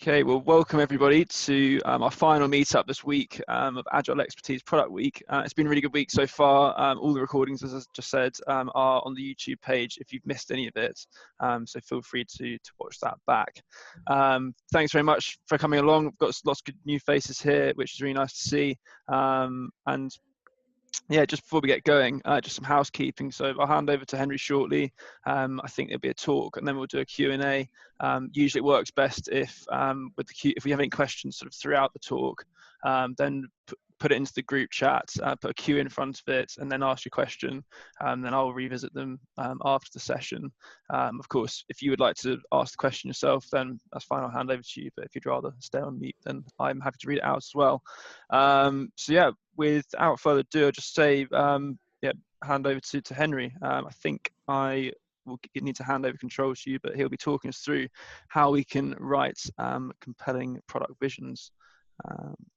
Okay, well, welcome everybody to our final meetup this week of Agile Expertise Product Week. It's been a really good week so far. All the recordings, as I just said, are on the YouTube page if you've missed any of it. So feel free to watch that back. Thanks very much for coming along. We've got lots of good new faces here, which is really nice to see. And yeah, just before we get going, just some housekeeping. So I'll hand over to Henry shortly. I think there'll be a talk, and then we'll do a Q&A. Usually it works best if if we have any questions sort of throughout the talk, then put it into the group chat, put a Q in front of it, and then ask your question. Then I'll revisit them after the session. Of course, if you would like to ask the question yourself, then that's fine. I'll hand over to you. But if you'd rather stay on mute, then I'm happy to read it out as well. So yeah, without further ado, I'll just say, yeah, hand over to Henry. I think I will need to hand over control to you, but he'll be talking us through how we can write compelling product visions.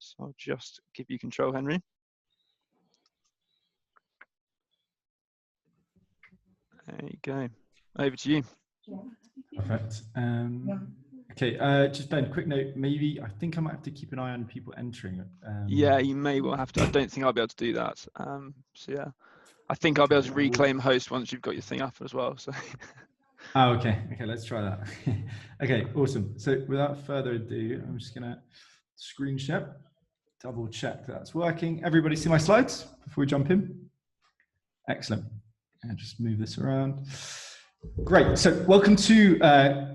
So I'll just give you control, Henry. There you go. Over to you. Perfect. Okay, just Ben, quick note, maybe I think I might have to keep an eye on people entering. Yeah, you may well have to. I don't think I'll be able to do that. So yeah, I think I'll be able to reclaim host once you've got your thing up as well. So. Oh, okay. Okay, let's try that. Okay, awesome. So without further ado, I'm just gonna screen share, double check that's working. Everybody see my slides before we jump in? Excellent. And just move this around. Great. So welcome to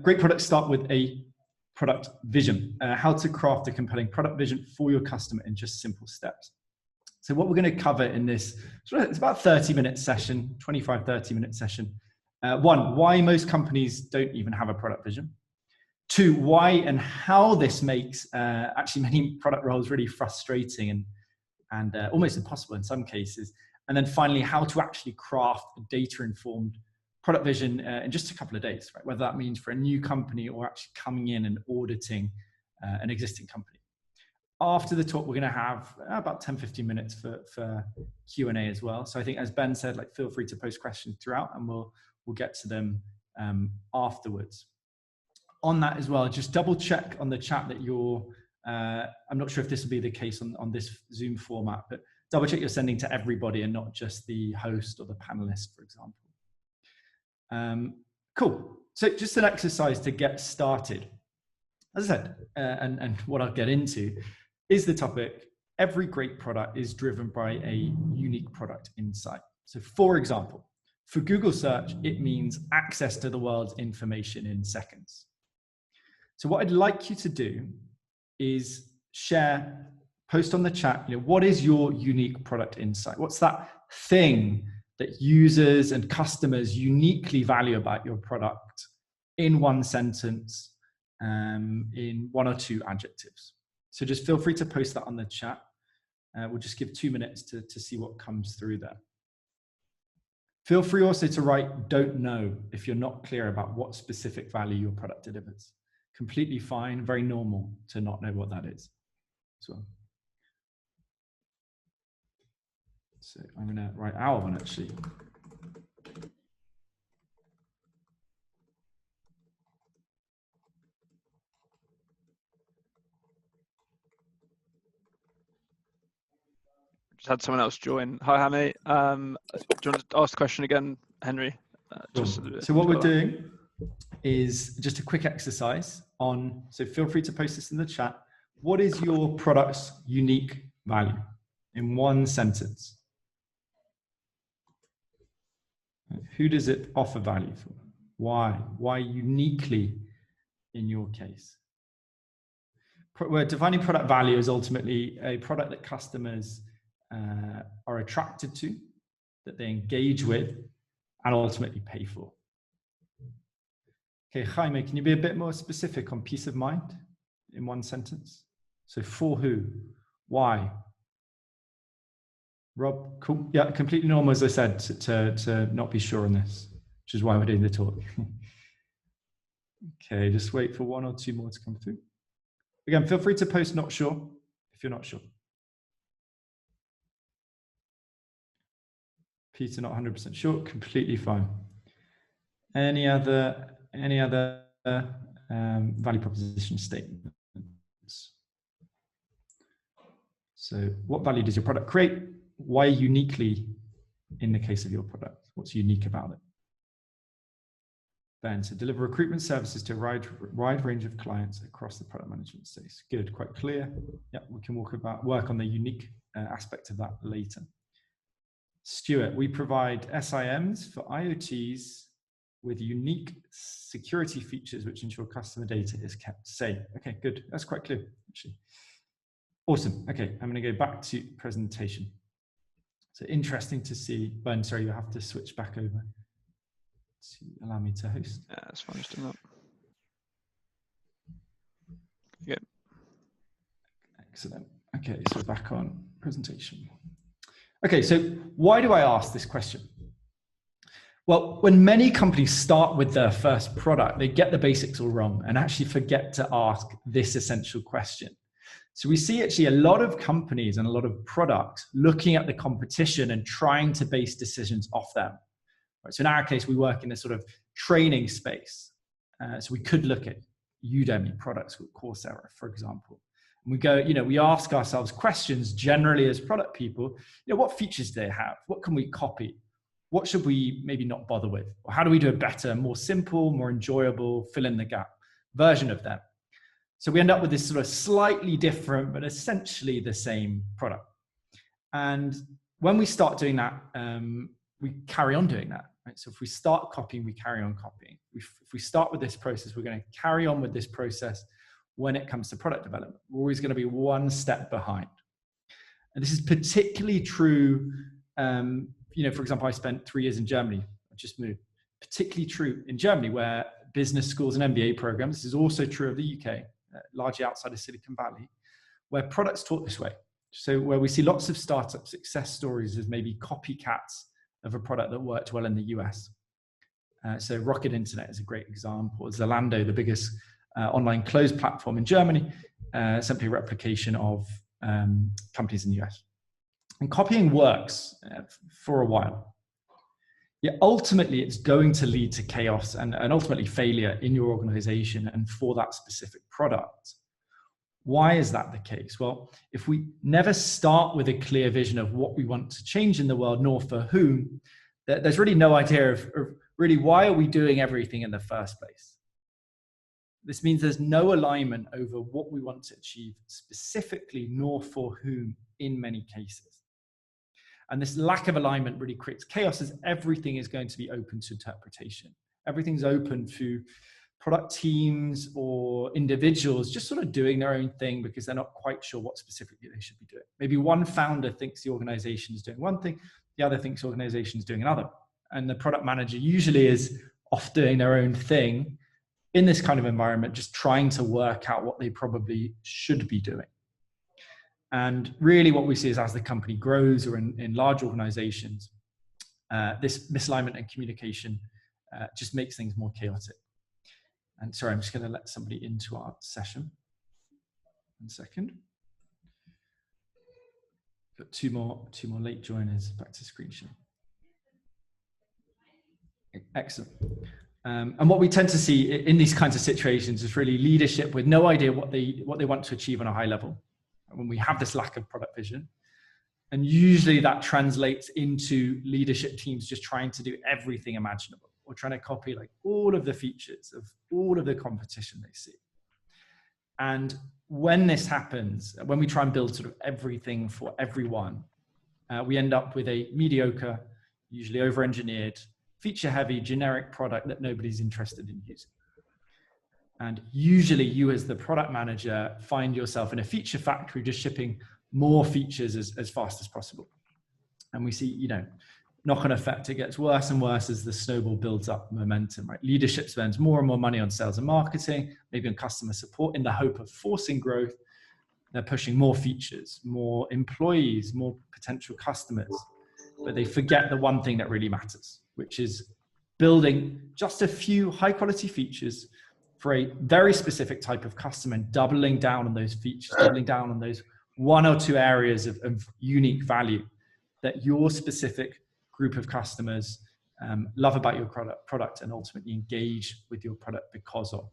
Great Products Start with a Product Vision. How to craft a compelling product vision for your customer in just simple steps. So what we're going to cover in this, it's about a 30-minute session, 25-30-minute session. One, why most companies don't even have a product vision. Two, why and how this makes actually many product roles really frustrating and almost impossible in some cases. And then finally, how to actually craft a data-informed product vision in just a couple of days, right? Whether that means for a new company or actually coming in and auditing an existing company. After the talk, we're going to have about 10-15 minutes for Q&A as well. So I think, as Ben said, like, feel free to post questions throughout, and we'll get to them afterwards. On that as well, just double check on the chat that you're, I'm not sure if this will be the case on this Zoom format, but double check you're sending to everybody and not just the host or the panelist, for example. Cool. So just an exercise to get started. As I said, and what I'll get into is the topic, every great product is driven by a unique product insight. So for example, for Google search, it means access to the world's information in seconds. So what I'd like you to do is share, post on the chat, what is your unique product insight? What's that thing that users and customers uniquely value about your product in one sentence, in one or two adjectives? So just feel free to post that on the chat. We'll just give 2 minutes to see what comes through there. Feel free also to write "don't know" if you're not clear about what specific value your product delivers. Completely fine, very normal to not know what that is as well. So I'm going to write our one actually. Just had someone else join. Hi, Hammy. Do you want to ask the question again, Henry? So what we're doing is just a quick exercise on, so feel free to post this in the chat. What is your product's unique value in one sentence? Who does it offer value for? Why? Why uniquely in your case? We're defining product value as ultimately a product that customers are attracted to, that they engage with, and ultimately pay for. Okay, Jaime, can you be a bit more specific on peace of mind in one sentence? So for who? Why? Rob, cool. Yeah, completely normal, as I said, to not be sure on this, which is why we're doing the talk. Okay, just wait for 1 or 2 more to come through. Again, feel free to post "not sure" if you're not sure. Peter, not 100% sure, completely fine. Any other value proposition statement? So what value does your product create? Why uniquely in the case of your product? What's unique about it? Then to deliver recruitment services to a wide range of clients across the product management space. Good, quite clear. Yeah, we can work on the unique aspect of that later. Stuart, we provide SIMs for IoTs with unique security features which ensure customer data is kept safe. Okay, good. That's quite clear, actually. Awesome. Okay, I'm going to go back to presentation. So interesting to see. Ben, sorry, you have to switch back over to allow me to host. Yeah, that's fine. Just doing that. Yeah. Excellent. Okay, so back on presentation. Okay, so why do I ask this question? Well, when many companies start with their first product, they get the basics all wrong and actually forget to ask this essential question. So we see actually a lot of companies and a lot of products looking at the competition and trying to base decisions off them. Right, so in our case, we work in a sort of training space. So we could look at Udemy products with Coursera, for example. And we go, we ask ourselves questions generally as product people, what features do they have? What can we copy? What should we maybe not bother with? Or how do we do a better, more simple, more enjoyable, fill in the gap version of them? So we end up with this sort of slightly different, but essentially the same product. And when we start doing that, we carry on doing that. Right? So if we start copying, we carry on copying. If we start with this process, we're going to carry on with this process when it comes to product development. We're always going to be one step behind. And this is particularly true, for example, I spent 3 years in Germany. I just moved. Particularly true in Germany, where business schools and MBA programs, this is also true of the UK, largely outside of Silicon Valley, where products taught this way. So where we see lots of startup success stories as maybe copycats of a product that worked well in the US. So Rocket Internet is a great example. Zalando, the biggest online clothes platform in Germany, simply a replication of companies in the US. And copying works for a while. Yet ultimately, it's going to lead to chaos and ultimately failure in your organization and for that specific product. Why is that the case? Well, if we never start with a clear vision of what we want to change in the world, nor for whom, there's really no idea of really why are we doing everything in the first place. This means there's no alignment over what we want to achieve specifically, nor for whom in many cases. And this lack of alignment really creates chaos, as everything is going to be open to interpretation. Everything's open to product teams or individuals just sort of doing their own thing because they're not quite sure what specifically they should be doing. Maybe one founder thinks the organization is doing one thing, the other thinks the organization is doing another. And the product manager usually is off doing their own thing in this kind of environment, just trying to work out what they probably should be doing. And really what we see is as the company grows or in large organizations, this misalignment and communication just makes things more chaotic. And sorry, I'm just going to let somebody into our session. 1 second. Got two more late joiners. Back to screen share. Excellent. And what we tend to see in these kinds of situations is really leadership with no idea what they want to achieve on a high level. When we have this lack of product vision, and usually that translates into leadership teams just trying to do everything imaginable or trying to copy like all of the features of all of the competition they see. And when this happens, when we try and build sort of everything for everyone, we end up with a mediocre, usually over-engineered, feature-heavy, generic product that nobody's interested in using. And usually you as the product manager find yourself in a feature factory just shipping more features as fast as possible. And we see, knock-on effect, it gets worse and worse as the snowball builds up momentum, right? Leadership spends more and more money on sales and marketing, maybe on customer support in the hope of forcing growth. They're pushing more features, more employees, more potential customers, but they forget the one thing that really matters, which is building just a few high-quality features for a very specific type of customer and doubling down on those features, doubling down on those 1 or 2 areas of unique value that your specific group of customers love about your product and ultimately engage with your product because of.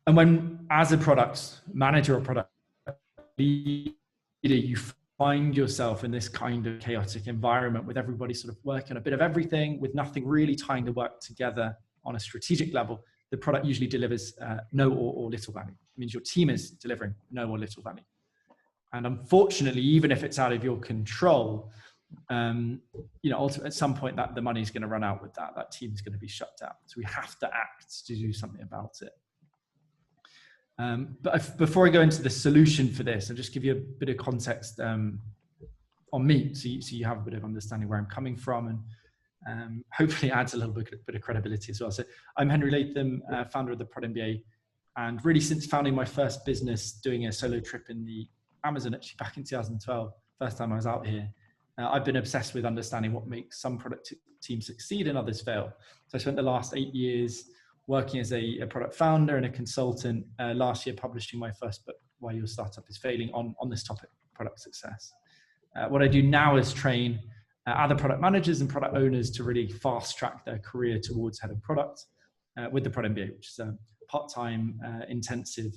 And when, as a product manager or product leader, you find yourself in this kind of chaotic environment with everybody sort of working a bit of everything with nothing really tying the work together on a strategic level, the product usually delivers no or little value. It means your team is delivering no or little value. And unfortunately, even if it's out of your control, ultimately at some point that the money is going to run out with that team is going to be shut down. So we have to act to do something about it. But before I go into the solution for this, I'll just give you a bit of context on me, so you have a bit of understanding where I'm coming from, and hopefully adds a little bit of credibility as well. So I'm Henry Latham, founder of the Prod MBA, and really since founding my first business, doing a solo trip in the Amazon actually back in 2012, first time I was out here, I've been obsessed with understanding what makes some product teams succeed and others fail. So I spent the last 8 years working as a product founder and a consultant, last year publishing my first book, Why Your Startup is Failing, on this topic, product success. What I do now is train other product managers and product owners to really fast track their career towards head of product with the Prod MBA, which is a part-time intensive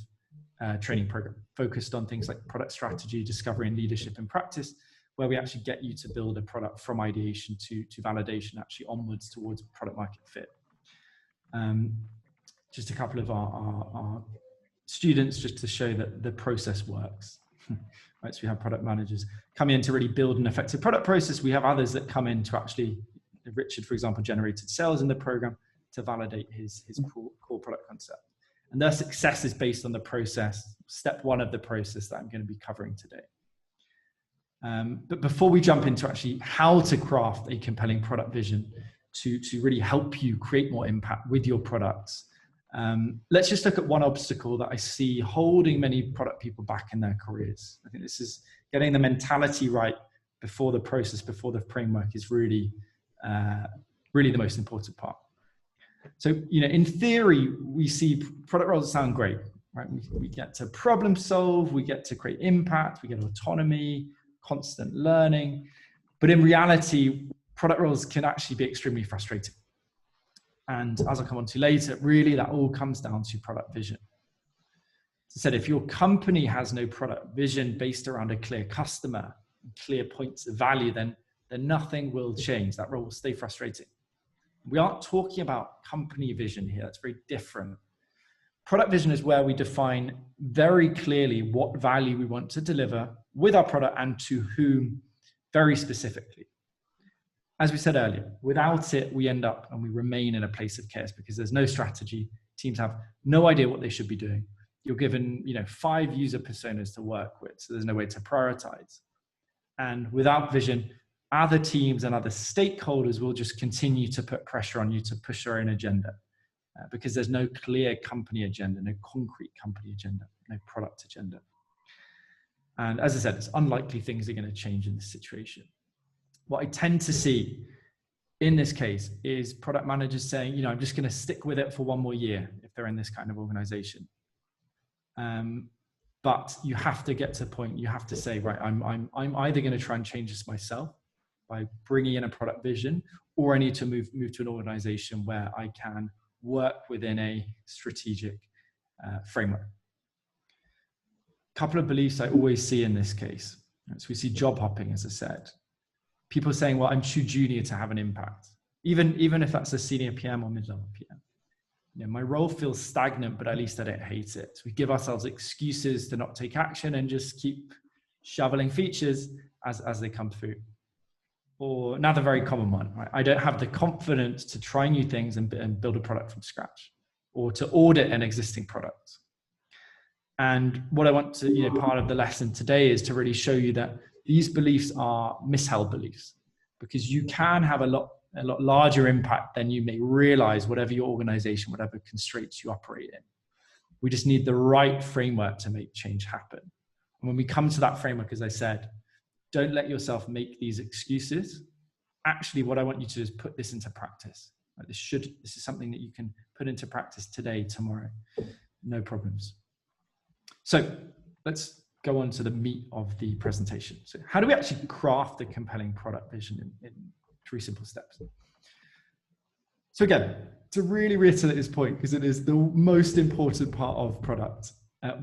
training program focused on things like product strategy, discovery and leadership and practice, where we actually get you to build a product from ideation to validation, actually onwards towards product market fit. Just a couple of our students, just to show that the process works. Right, so we have product managers come in to really build an effective product process. We have others that come in to actually, Richard, for example, generated sales in the program to validate his core product concept. And their success is based on the process, step one of the process that I'm going to be covering today. But before we jump into actually how to craft a compelling product vision to really help you create more impact with your products, let's just look at one obstacle that I see holding many product people back in their careers. I think this is getting the mentality right before the process, before the framework is really the most important part. So, in theory, we see product roles sound great, right? We get to problem solve, we get to create impact, we get autonomy, constant learning. But in reality, product roles can actually be extremely frustrating. And as I'll come on to later, really that all comes down to product vision. As I said, if your company has no product vision based around a clear customer, clear points of value, then nothing will change. That role will stay frustrating. We aren't talking about company vision here. That's very different. Product vision is where we define very clearly what value we want to deliver with our product and to whom very specifically. As we said earlier, without it, we end up and we remain in a place of chaos because there's no strategy. Teams have no idea what they should be doing. You're given, 5 user personas to work with, so there's no way to prioritize. And without vision, other teams and other stakeholders will just continue to put pressure on you to push their own agenda because there's no clear company agenda, no concrete company agenda, no product agenda. And as I said, it's unlikely things are going to change in this situation. What I tend to see in this case is product managers saying, I'm just going to stick with it for 1 more year if they're in this kind of organization. But you have to get to a point, you have to say, right, I'm either going to try and change this myself by bringing in a product vision, or I need to move to an organization where I can work within a strategic framework. A couple of beliefs I always see in this case. So we see job hopping, as I said. People saying, well, I'm too junior to have an impact. Even if that's a senior PM or mid-level PM. My role feels stagnant, but at least I don't hate it. So we give ourselves excuses to not take action and just keep shoveling features as they come through. Or another very common one, right? I don't have the confidence to try new things and build a product from scratch, or to audit an existing product. And what I want to, part of the lesson today is to really show you that these beliefs are misheld beliefs, because you can have a lot larger impact than you may realize, whatever your organization, whatever constraints you operate in. We just need the right framework to make change happen. And when we come to that framework, as I said, don't let yourself make these excuses. Actually, what I want you to do is put this into practice. This is something that you can put into practice today, tomorrow, no problems. So let's go on to the meat of the presentation. So how do we actually craft a compelling product vision in 3 simple steps? So again, to really reiterate this point, because it is the most important part of product.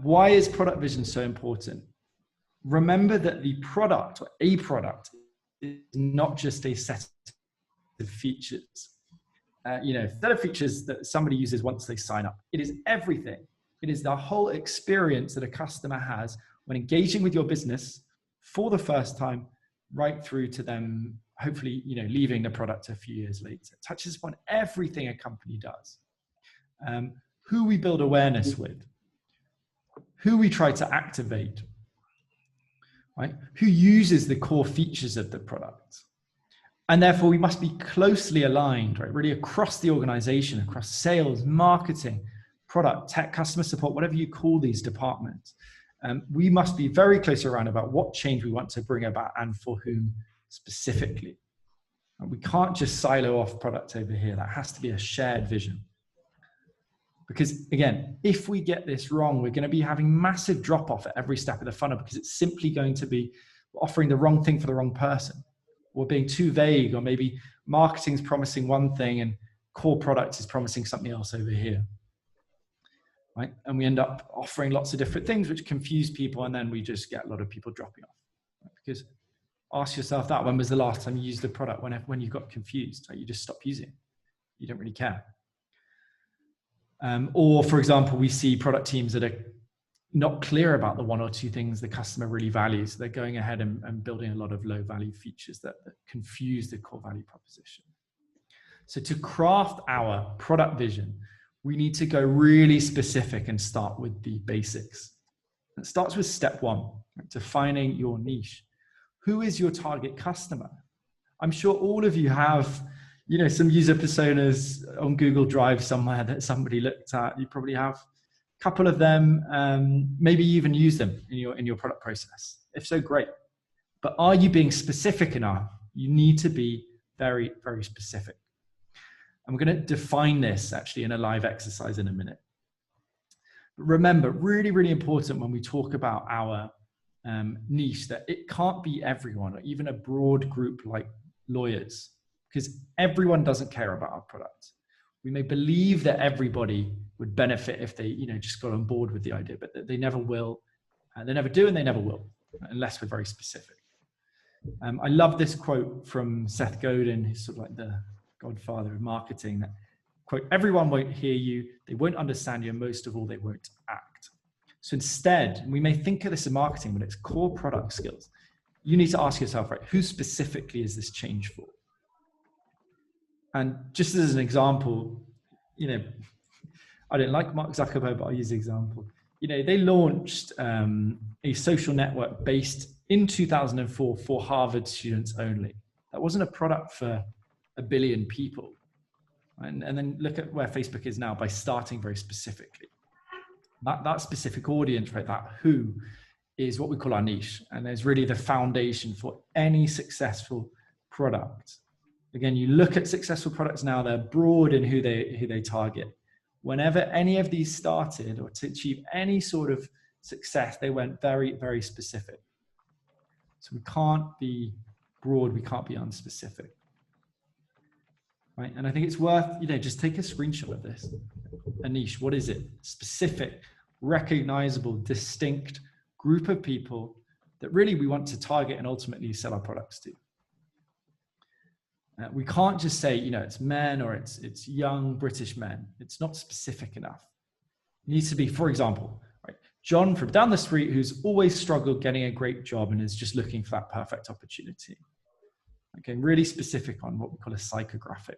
Why is product vision so important? remember that the product or a product is not just a set of features. Set of features that somebody uses once they sign up. It is everything. It is the whole experience that a customer has when engaging with your business for the first time, right through to them, hopefully, leaving the product a few years later. It touches upon everything a company does. Who we build awareness with, who we try to activate, right? Who uses the core features of the product. And therefore, we must be closely aligned, right? Really across the organization, across sales, marketing, product, tech, customer support, whatever you call these departments. We must be very close around about what change we want to bring about and for whom specifically. And we can't just silo off product over here. That has to be a shared vision. Because again, if we get this wrong, we're going to be having massive drop off at every step of the funnel, because it's simply going to be offering the wrong thing for the wrong person, or being too vague, or maybe marketing's promising one thing and core product is promising something else over here. Right? And we end up offering lots of different things which confuse people, and then we just get a lot of people dropping off. Right? Because ask yourself that, when was the last time you used the product when you got confused? Right? You just stopped using it. You don't really care. Or for example, we see product teams that are not clear about the one or two things the customer really values. They're going ahead and building a lot of low value features that confuse the core value proposition. So to craft our product vision, we need to go really specific and start with the basics. It starts with step one, right? Defining your niche. Who is your target customer? I'm sure all of you have, some user personas on Google Drive somewhere that somebody looked at. You probably have a couple of them, maybe even use them in your product process. If so, great. But are you being specific enough? You need to be very, very specific. And we're going to define this actually in a live exercise in a minute. But remember, really, really important when we talk about our niche, that it can't be everyone, or even a broad group like lawyers, because everyone doesn't care about our product. We may believe that everybody would benefit if they, just got on board with the idea, but they never will. They never do, and they never will, unless we're very specific. I love this quote from Seth Godin, who's sort of like the godfather of marketing, that quote, "Everyone won't hear you, they won't understand you, and most of all, they won't act." So instead, we may think of this in marketing, but it's core product skills. You need to ask yourself, right, who specifically is this change for? And just as an example, I don't like Mark Zuckerberg, but I'll use the example. They launched a social network based in 2004 for Harvard students only. That wasn't a product for 1 billion people. And then look at where Facebook is now by starting very specifically. That specific audience, right, that who is what we call our niche. And there's really the foundation for any successful product. Again, you look at successful products now, they're broad in who they target. Whenever any of these started, or to achieve any sort of success, they went very, very specific. So we can't be broad, we can't be unspecific. Right? And I think it's worth, just take a screenshot of this. A niche, what is it? Specific, recognizable, distinct group of people that really we want to target and ultimately sell our products to. We can't just say, it's men, or it's young British men. It's not specific enough. It needs to be, for example, right, John from down the street who's always struggled getting a great job and is just looking for that perfect opportunity. Okay, really specific on what we call a psychographic.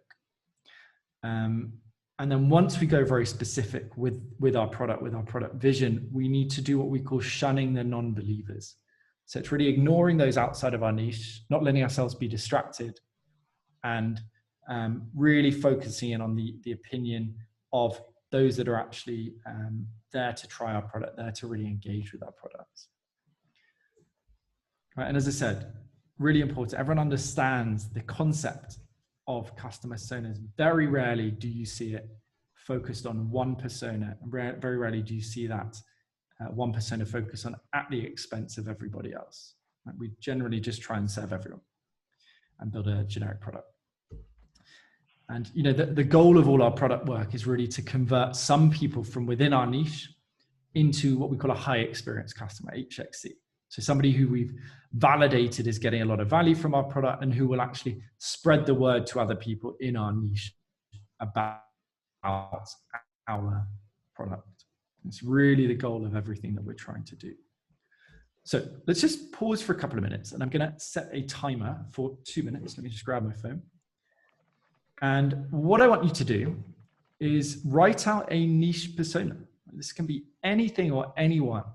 And then once we go very specific with our product vision, we need to do what we call shunning the non-believers. So it's really ignoring those outside of our niche, not letting ourselves be distracted, and really focusing in on the opinion of those that are actually there to try our product, there to really engage with our products. Right, and as I said, really important, everyone understands the concept of customer personas. Very rarely do you see it focused on one persona. Very rarely do you see that one persona focused on at the expense of everybody else. Right? We generally just try and serve everyone and build a generic product. And the goal of all our product work is really to convert some people from within our niche into what we call a high experience customer, HXC. So somebody who we've validated is getting a lot of value from our product and who will actually spread the word to other people in our niche about our product. It's really the goal of everything that we're trying to do. So let's just pause for a couple of minutes, and I'm going to set a timer for 2 minutes. Let me just grab my phone. And what I want you to do is write out a niche persona. This can be anything or anyone.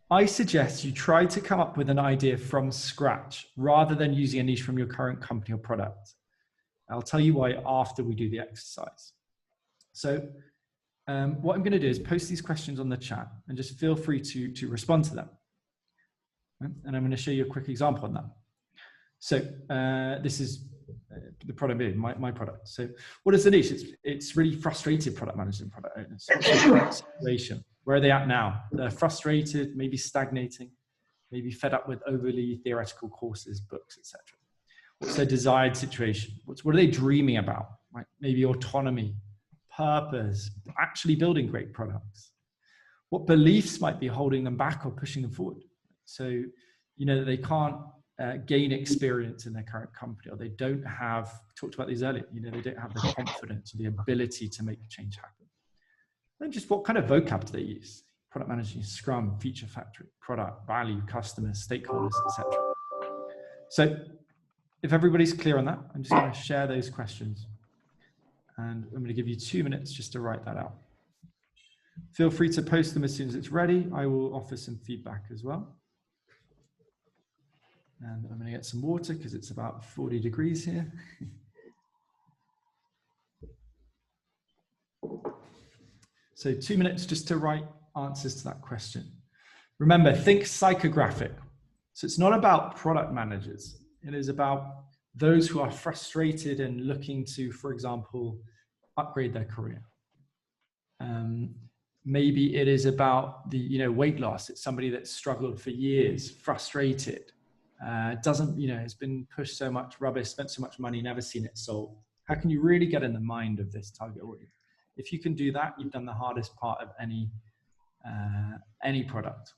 I suggest you try to come up with an idea from scratch rather than using a niche from your current company or product. I'll tell you why after we do the exercise. So what I'm going to do is post these questions on the chat and just feel free to respond to them. And I'm going to show you a quick example on that. So this is the Prod MBA, my product. So what is the niche? It's really frustrated product managers and product owners. What's the current situation? Where are they at now? They're frustrated, maybe stagnating, maybe fed up with overly theoretical courses, books, etc. What's their desired situation? What are they dreaming about? Right? Maybe autonomy, purpose, actually building great products. What beliefs might be holding them back or pushing them forward? So, you know, that they can't gain experience in their current company, or they don't have, we talked about these earlier, you know, they don't have the confidence or the ability to make change happen. Then just what kind of vocab do they use? Product management, Scrum, feature factory, product, value, customers, stakeholders, etc. So if everybody's clear on that, I'm just going to share those questions. And I'm going to give you 2 minutes just to write that out. Feel free to post them as soon as it's ready. I will offer some feedback as well. And I'm going to get some water because it's about 40 degrees here. So 2 minutes just to write answers to that question. Remember, think psychographic. So it's not about product managers. It is about those who are frustrated and looking to, for example, upgrade their career. Maybe it is about the weight loss. It's somebody that's struggled for years, frustrated, doesn't, has been pushed so much rubbish, spent so much money, never seen it solved. How can you really get in the mind of this target audience? If you can do that, you've done the hardest part of any product.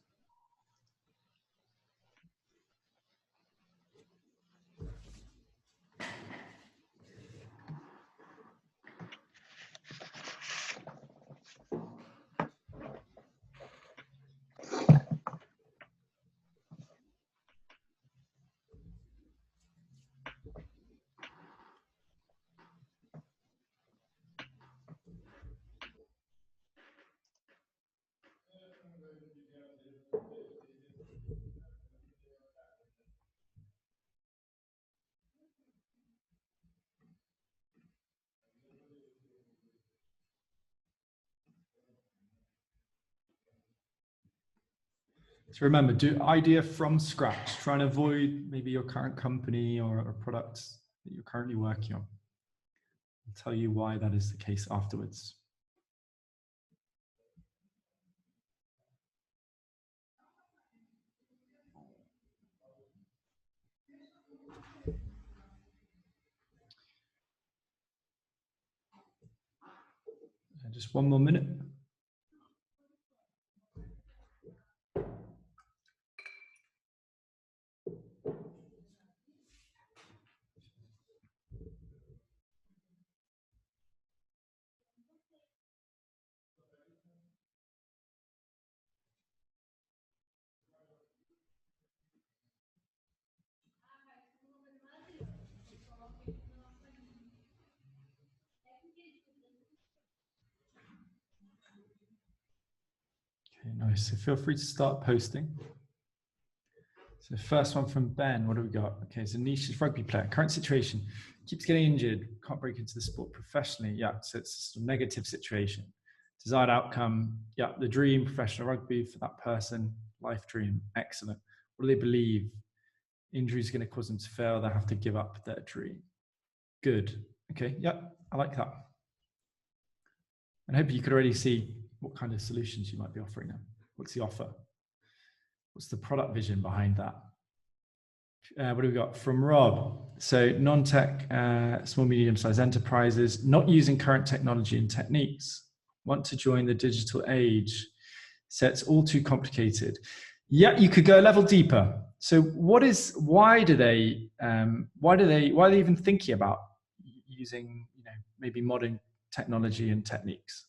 So remember, do idea from scratch. Try and avoid maybe your current company or products that you're currently working on. I'll tell you why that is the case afterwards. And just 1 more minute. Okay, nice. So feel free to start posting. So first one from Ben, what do we got? Okay, so niche is rugby player. Current situation, keeps getting injured, can't break into the sport professionally. Yeah, so it's a negative situation. Desired outcome, yeah, the dream, professional rugby for that person, life dream, excellent. What do they believe? Injury is going to cause them to fail, they have to give up their dream. Good, okay, yeah, I like that. And I hope you could already see what kind of solutions you might be offering them. What's the offer? What's the product vision behind that? What do we got from Rob? So non-tech, small, medium-sized enterprises, not using current technology and techniques, want to join the digital age. So it's all too complicated. Yeah, you could go a level deeper. So why are they even thinking about using, maybe modern technology and techniques?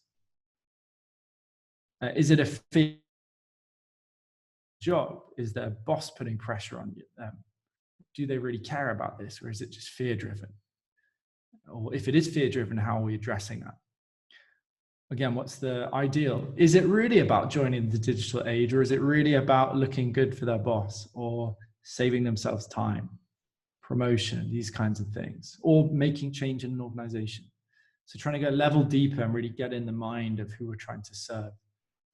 Is it a fear job? Is their boss putting pressure on you? Do they really care about this, or is it just fear driven? Or if it is fear driven, how are we addressing that? Again, what's the ideal? Is it really about joining the digital age, or is it really about looking good for their boss, or saving themselves time, promotion, these kinds of things, or making change in an organization? So trying to go a level deeper and really get in the mind of who we're trying to serve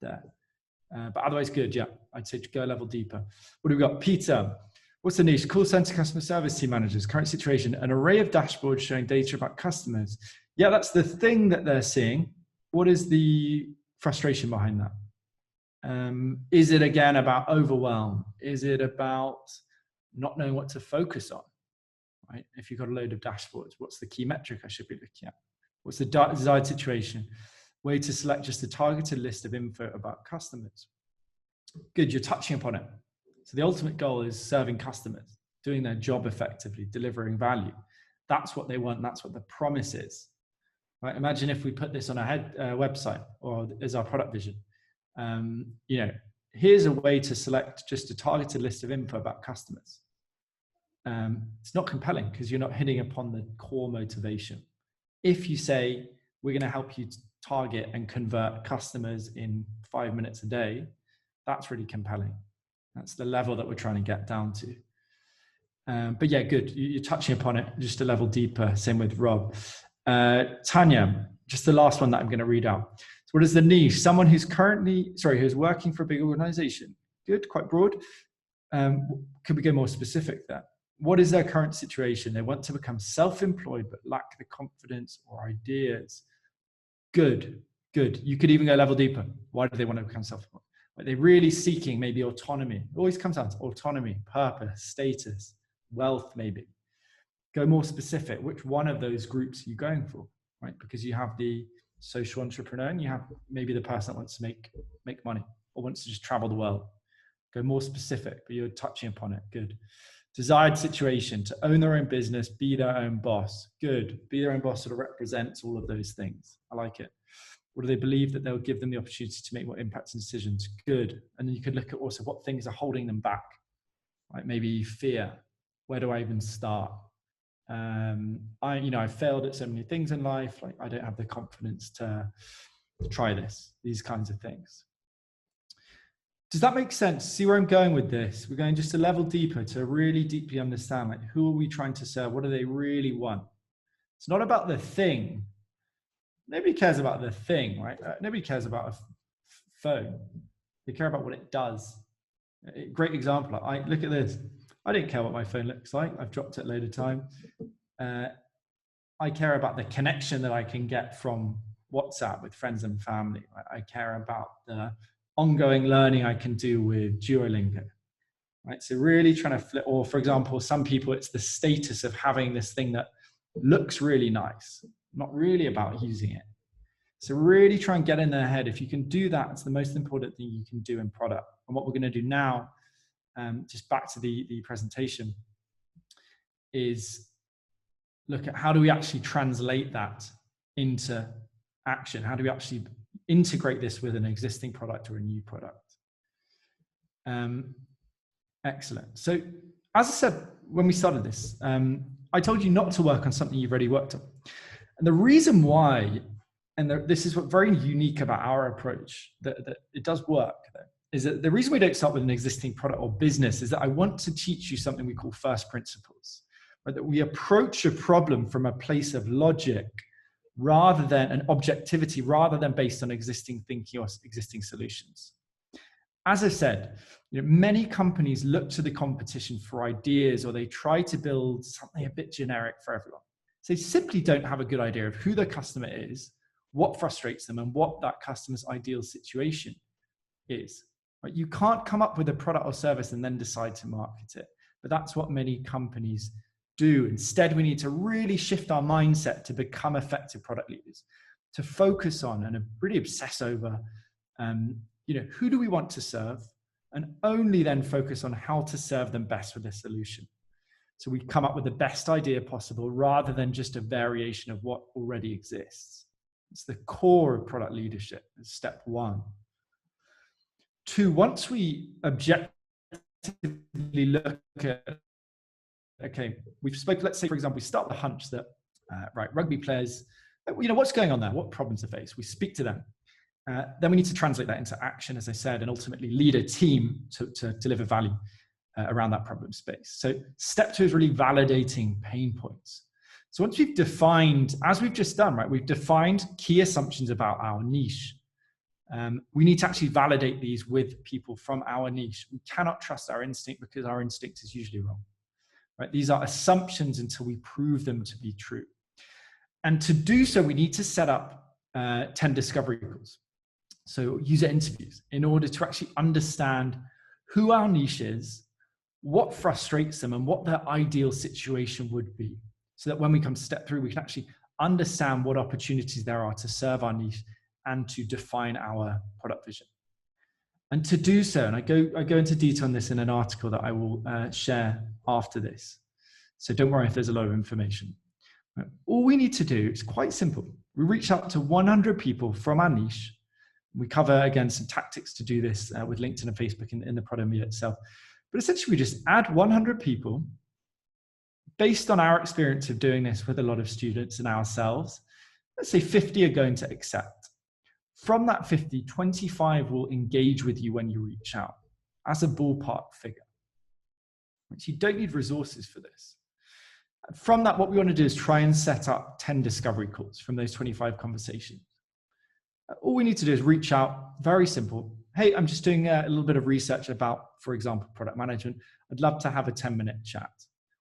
there. But otherwise, good. Yeah, I'd say to go a level deeper. What do we got? Peter, what's the niche? Call center customer service team managers, current situation, an array of dashboards showing data about customers. Yeah, that's the thing that they're seeing. What is the frustration behind that? Is it again about overwhelm? Is it about not knowing what to focus on? Right? If you've got a load of dashboards, what's the key metric I should be looking at? What's the desired situation? Way to select just a targeted list of info about customers. Good, you're touching upon it. So the ultimate goal is serving customers, doing their job effectively, delivering value. That's what they want. That's what the promise is. Right? Imagine if we put this on our website or as our product vision. Here's a way to select just a targeted list of info about customers. It's not compelling because you're not hitting upon the core motivation. If you say, we're going to help you target and convert customers in 5 minutes a day, that's really compelling. That's the level that we're trying to get down to. But yeah, good. You're touching upon it just a level deeper. Same with Rob. Tanya, just the last one that I'm going to read out. So what is the niche? Someone who's who's working for a big organization. Good, quite broad. Could we go more specific there? What is their current situation? They want to become self-employed, but lack the confidence or ideas. Good. You could even go a level deeper. Why do they want to become self-employed? Are they really seeking maybe autonomy? It always comes down to autonomy, purpose, status, wealth, maybe. Go more specific. Which one of those groups are you going for, right? Because you have the social entrepreneur and you have maybe the person that wants to make money or wants to just travel the world. Go more specific, but you're touching upon it. Good. Desired situation, to own their own business, be their own boss. Good. Be their own boss sort of represents all of those things. I like it. Or do they believe that they'll give them the opportunity to make more impacts and decisions? Good. And then you could look at also what things are holding them back. Right? Maybe fear. Where do I even start? I failed at so many things in life. Like I don't have the confidence to try this. These kinds of things. Does that make sense? See where I'm going with this? We're going just a level deeper to really deeply understand, like, who are we trying to serve? What do they really want? It's not about the thing. Nobody cares about the thing, right? Nobody cares about a phone. They care about what it does. A great example. Look at this. I don't care what my phone looks like. I've dropped it a load of time. I care about the connection that I can get from WhatsApp with friends and family. I care about the ongoing learning I can do with Duolingo, right? So really trying to flip, or for example, some people, it's the status of having this thing that looks really nice, not really about using it. So really try and get in their head. If you can do that, it's the most important thing you can do in product. And what we're going to do now, just back to the presentation, is look at how do we actually translate that into action? How do we actually integrate this with an existing product or a new product? Excellent. So as I said, when we started this, I told you not to work on something you've already worked on. And the reason why, and this is what very unique about our approach, that it does work, is that the reason we don't start with an existing product or business is that I want to teach you something we call first principles, right? That we approach a problem from a place of logic rather than an objectivity, rather than based on existing thinking or existing solutions. As I said, many companies look to the competition for ideas, or they try to build something a bit generic for everyone. So they simply don't have a good idea of who their customer is, what frustrates them, and what that customer's ideal situation is. Right? You can't come up with a product or service and then decide to market it. But that's what many companies do. Instead, we need to really shift our mindset to become effective product leaders, to focus on and really obsess over, who do we want to serve? and only then focus on how to serve them best with this solution. So we come up with the best idea possible rather than just a variation of what already exists. It's the core of product leadership. It's step one. Two, once we objectively look at, okay, we've spoken, let's say, for example, we start with a hunch that, right, rugby players, what's going on there? What problems they face? We speak to them. Then we need to translate that into action, as I said, and ultimately lead a team to deliver value around that problem space. So step two is really validating pain points. So once we've defined, as we've just done, right, we've defined key assumptions about our niche. We need to actually validate these with people from our niche. We cannot trust our instinct because our instinct is usually wrong. Right? These are assumptions until we prove them to be true. And to do so, we need to set up 10 discovery calls. So user interviews in order to actually understand who our niche is, what frustrates them, and what their ideal situation would be. So that when we come to step three, we can actually understand what opportunities there are to serve our niche and to define our product vision. And to do so, and I go into detail on this in an article that I will share after this. So don't worry if there's a lot of information. All we need to do is quite simple. We reach out to 100 people from our niche. We cover, again, some tactics to do this with LinkedIn and Facebook in the Prod MBA itself. But essentially, we just add 100 people based on our experience of doing this with a lot of students and ourselves. Let's say 50 are going to accept. From that 50, 25 will engage with you when you reach out as a ballpark figure. You don't need resources for this. From that, what we want to do is try and set up 10 discovery calls from those 25 conversations. All we need to do is reach out, very simple. Hey, I'm just doing a little bit of research about, for example, product management. I'd love to have a 10-minute chat.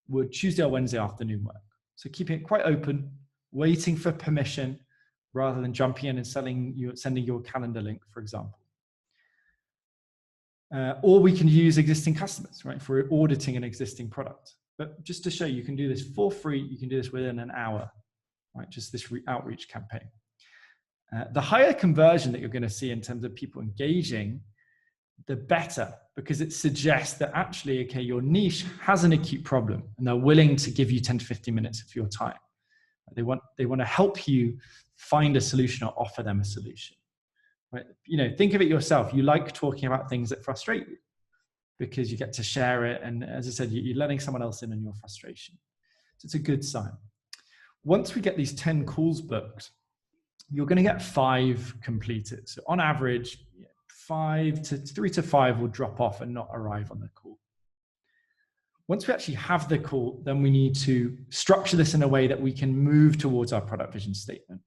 Would Tuesday or Wednesday afternoon work? So keeping it quite open, waiting for permission rather than jumping in and sending your calendar link, for example. Or we can use existing customers, right, for auditing an existing product. But just to show you can do this for free, you can do this within an hour, right? Just this outreach campaign. The higher conversion that you're going to see in terms of people engaging, the better, because it suggests that actually, okay, your niche has an acute problem and they're willing to give you 10 to 15 minutes of your time. They want to help you find a solution or offer them a solution. Right? Think of it yourself. You like talking about things that frustrate you because you get to share it. And as I said, you're letting someone else in on your frustration. So it's a good sign. Once we get these 10 calls booked, you're going to get 5 completed. So on average, 3 to 5 will drop off and not arrive on the call. Once we actually have the call, then we need to structure this in a way that we can move towards our product vision statement.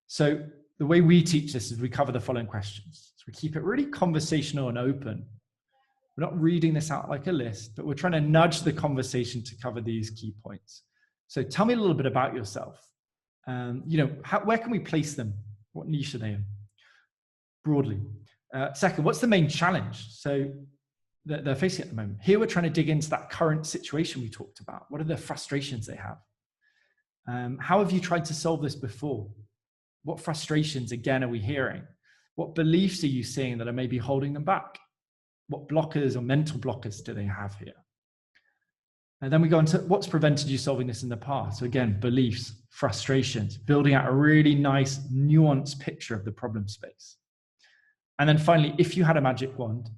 So the way we teach this is we cover the following questions. So we keep it really conversational and open. We're not reading this out like a list, but we're trying to nudge the conversation to cover these key points. So tell me a little bit about yourself. Where can we place them? What niche are they in? Broadly. Second, what's the main challenge? So that they're facing at the moment. Here we're trying to dig into that current situation we talked about. What are the frustrations they have? How have you tried to solve this before? What frustrations, again, are we hearing? What beliefs are you seeing that are maybe holding them back? What blockers or mental blockers do they have here? And then we go into what's prevented you solving this in the past. So again, beliefs, frustrations, building out a really nice nuanced picture of the problem space. And then finally, if you had a magic wand,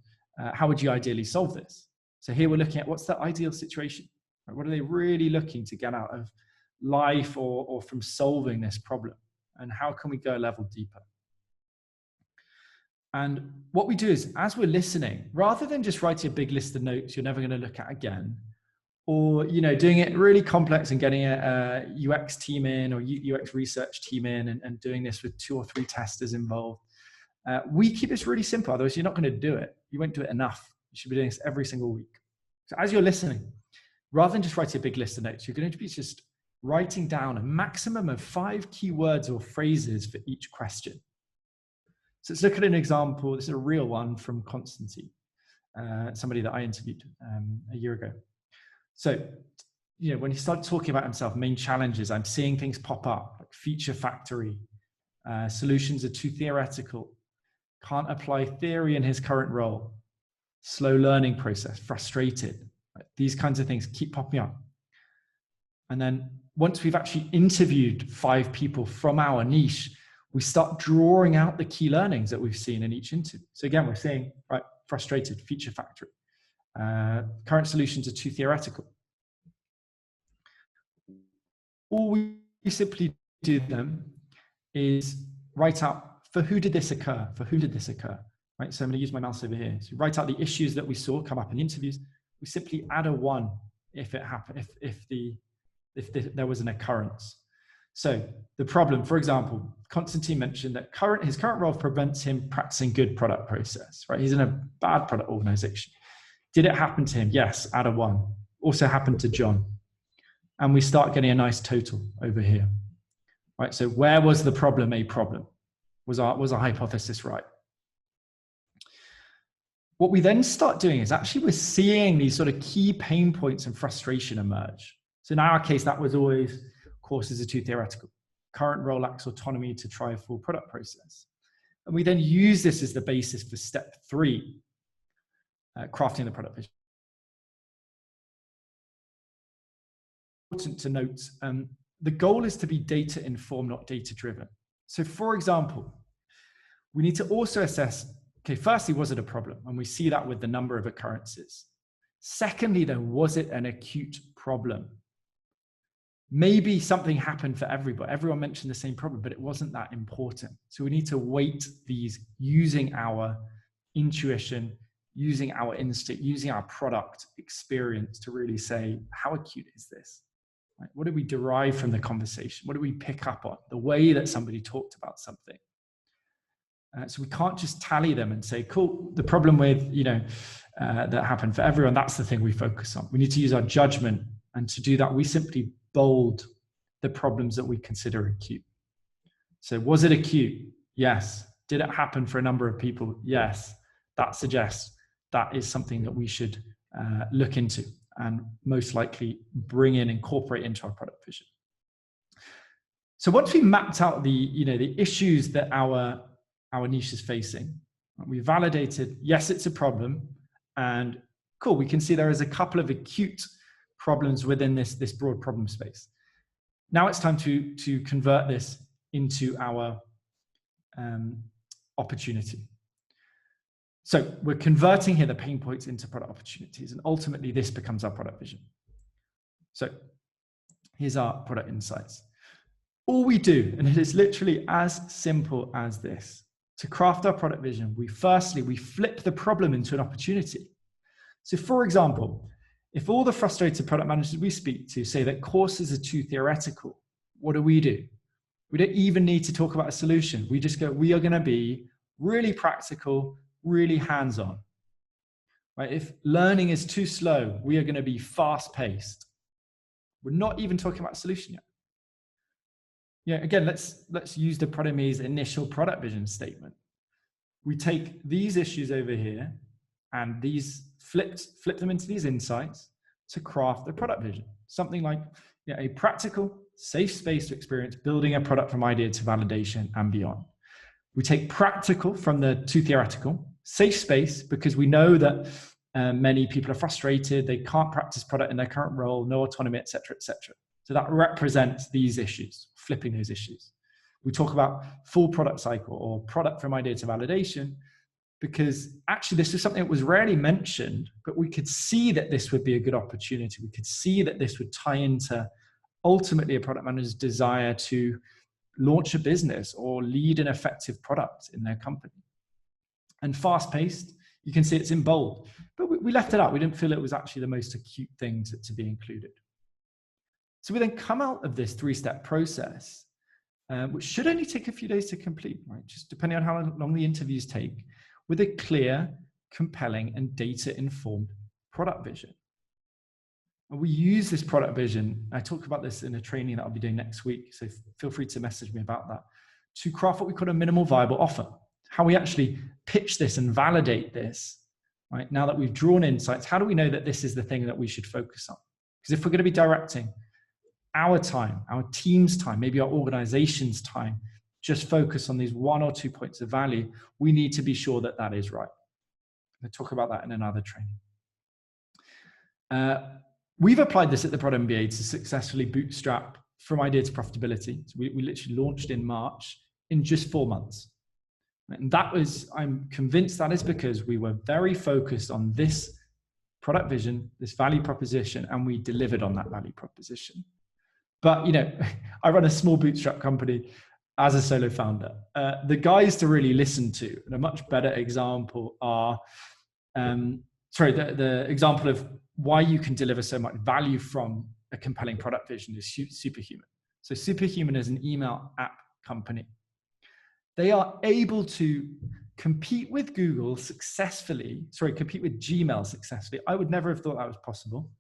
how would you ideally solve this? So here we're looking at what's the ideal situation? Right? What are they really looking to get out of life or from solving this problem? And how can we go a level deeper? And what we do is, as we're listening, rather than just writing a big list of notes you're never going to look at again, or doing it really complex and getting a UX team in or UX research team in and doing this with 2 or 3 testers involved, we keep this really simple. Otherwise, you're not going to do it. You won't do it enough. You should be doing this every single week. So as you're listening, rather than just writing a big list of notes, you're going to be just writing down a maximum of 5 keywords or phrases for each question. So let's look at an example. This is a real one from Constantine, somebody that I interviewed a year ago. So, when he started talking about himself, main challenges, I'm seeing things pop up, like feature factory, solutions are too theoretical, can't apply theory in his current role. slow learning process, frustrated. Right? These kinds of things keep popping up. And then once we've actually interviewed 5 people from our niche, we start drawing out the key learnings that we've seen in each interview. So again, we're saying, right, frustrated, feature factory. Current solutions are too theoretical. All we simply do then is write out, for who did this occur? For whom did this occur? Right? So I'm going to use my mouse over here. So write out the issues that we saw come up in interviews. We simply add a 1 if it happened, if there was an occurrence. So the problem, for example, Constantine mentioned that his current role prevents him practicing good product process, right? He's in a bad product organization. Did it happen to him? Yes, add a 1. Also happened to John. And we start getting a nice total over here, right? So where was the problem a problem? Was our hypothesis right? What we then start doing is actually we're seeing these sort of key pain points and frustration emerge. So in our case, that was always courses are too theoretical. Current role lacks autonomy to try a full product process. And we then use this as the basis for step 3, crafting the product vision. Important to note, the goal is to be data informed, not data driven. So for example, we need to also assess, okay, firstly, was it a problem? And we see that with the number of occurrences. Secondly, though, was it an acute problem? Maybe something happened for everybody. Everyone mentioned the same problem, but it wasn't that important. So we need to weight these using our intuition, using our instinct, using our product experience to really say, how acute is this? Right? What did we derive from the conversation? What did we pick up on? The way that somebody talked about something. So we can't just tally them and say, cool, the problem with, that happened for everyone, that's the thing we focus on. We need to use our judgment. And to do that, we simply bold the problems that we consider acute. So was it acute? Yes. Did it happen for a number of people? Yes. That suggests that is something that we should look into and most likely incorporate into our product vision. So once we mapped out the issues that our niche is facing, we validated, yes, it's a problem, and cool, we can see there is a couple of acute problems within this broad problem space. Now it's time to convert this into our opportunity. So we're converting here the pain points into product opportunities, and ultimately this becomes our product vision. So here's our product insights. All we do, and it is literally as simple as this, to craft our product vision, we flip the problem into an opportunity. So for example, if all the frustrated product managers we speak to say that courses are too theoretical, what do? We don't even need to talk about a solution. We just go, we are going to be really practical, really hands-on. Right? If learning is too slow, we are going to be fast-paced. We're not even talking about a solution yet. Again, let's use the Prod MBA's initial product vision statement. We take these issues over here and these flip them into these insights to craft the product vision. Something like a practical, safe space to experience building a product from idea to validation and beyond. We take practical from the too theoretical, safe space because we know that many people are frustrated, they can't practice product in their current role, no autonomy, et cetera, et cetera. So that represents these issues, flipping those issues. We talk about full product cycle or product from idea to validation because actually this is something that was rarely mentioned, but we could see that this would be a good opportunity. We could see that this would tie into ultimately a product manager's desire to launch a business or lead an effective product in their company. And fast-paced, you can see it's in bold, but we left it out. We didn't feel it was actually the most acute thing to be included. So we then come out of this 3-step process, which should only take a few days to complete, right? Just depending on how long the interviews take, with a clear, compelling, and data-informed product vision. And we use this product vision, I talk about this in a training that I'll be doing next week, so feel free to message me about that, to craft what we call a minimal viable offer. How we actually pitch this and validate this, right? Now that we've drawn insights, how do we know that this is the thing that we should focus on? Because if we're going to be directing our time, our team's time, maybe our organization's time, just focus on these 1 or 2 points of value, we need to be sure that that is right. We'll talk about that in another training. We've applied this at the Prod MBA to successfully bootstrap from idea to profitability. So we literally launched in March in just 4 months. And I'm convinced that is because we were very focused on this product vision, this value proposition, and we delivered on that value proposition. But, I run a small bootstrap company as a solo founder. The guys to really listen to, and a much better example are, the example of why you can deliver so much value from a compelling product vision is Superhuman. So Superhuman is an email app company. They are able to compete with Gmail successfully. I would never have thought that was possible.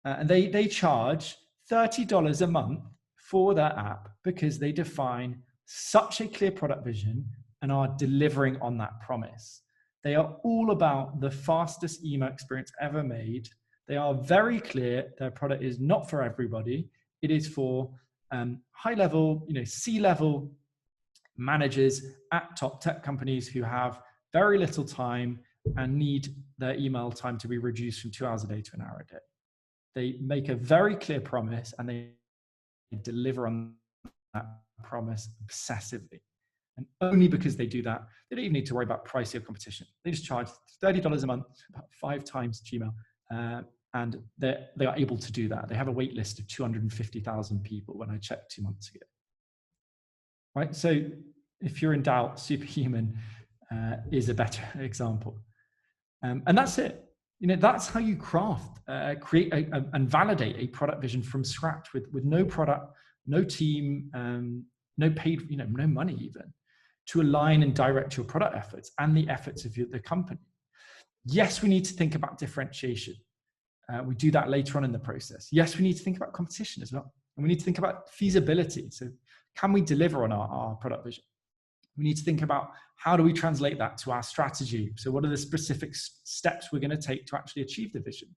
And they charge $30 a month for their app because they define such a clear product vision and are delivering on that promise. They are all about the fastest email experience ever made. They are very clear. Their product is not for everybody. It is for high-level, C-level managers at top tech companies who have very little time and need their email time to be reduced from 2 hours a day to 1 hour a day. They make a very clear promise and they deliver on that promise obsessively. And only because they do that, they don't even need to worry about price or competition. They just charge $30 a month, about 5 times Gmail, and they are able to do that. They have a wait list of 250,000 people when I checked 2 months ago. Right, so if you're in doubt, Superhuman is a better example. And that's it. That's how you create and validate a product vision from scratch with no product, no team, no paid, no money even, to align and direct your product efforts and the efforts of the company. Yes, we need to think about differentiation. We do that later on in the process. Yes, we need to think about competition as well. And we need to think about feasibility. So can we deliver on our product vision? We need to think about how do we translate that to our strategy? So what are the specific steps we're going to take to actually achieve the vision?